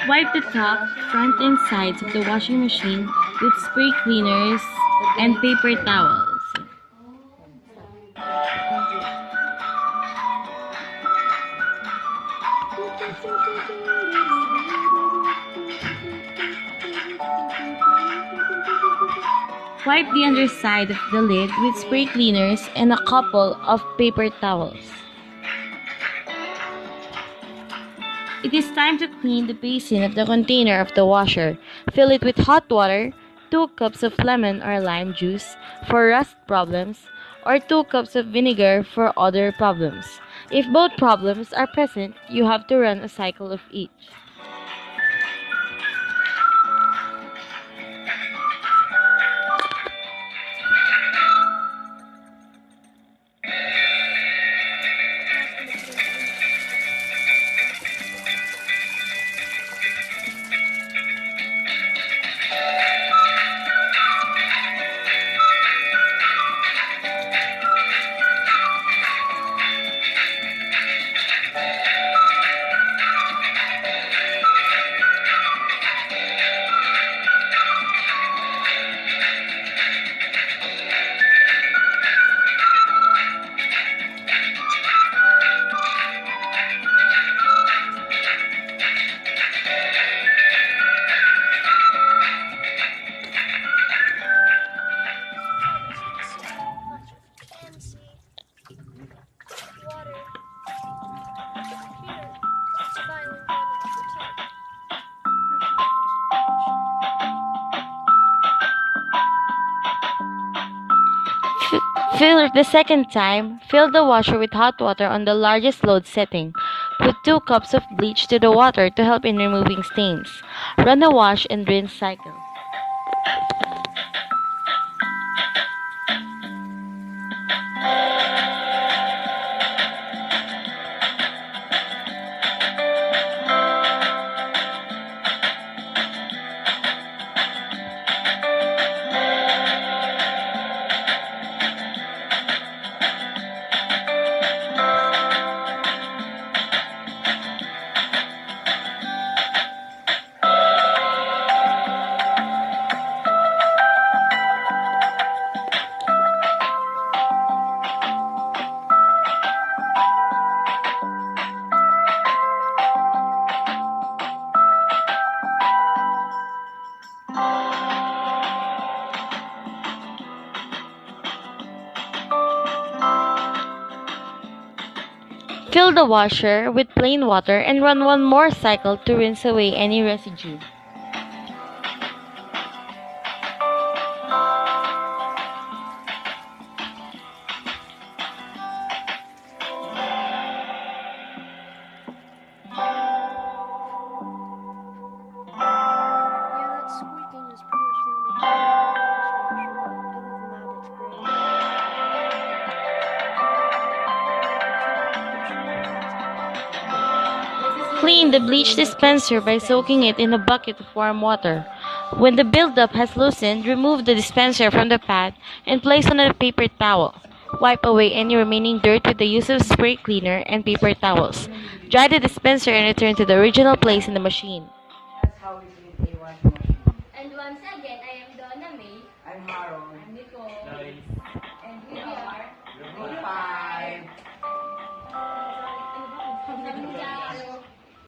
Wipe the top, front, and sides of the washing machine with spray cleaners and paper towels. Wipe the underside of the lid with spray cleaners and a couple of paper towels. It is time to clean the basin of the container of the washer. Fill it with hot water, 2 cups of lemon or lime juice for rust problems, or 2 cups of vinegar for other problems. If both problems are present, you have to run a cycle of each. The second time, fill the washer with hot water on the largest load setting. Put 2 cups of bleach to the water to help in removing stains. Run a wash and rinse cycle. Fill the washer with plain water and run one more cycle to rinse away any residue. Clean the bleach dispenser by soaking it in a bucket of warm water. When the buildup has loosened, remove the dispenser from the pad and place on a paper towel. Wipe away any remaining dirt with the use of spray cleaner and paper towels. Dry the dispenser and return to the original place in the machine. That's how we clean a washing machine. And once again, I am Donna May. I'm Harold. I'm Nicole.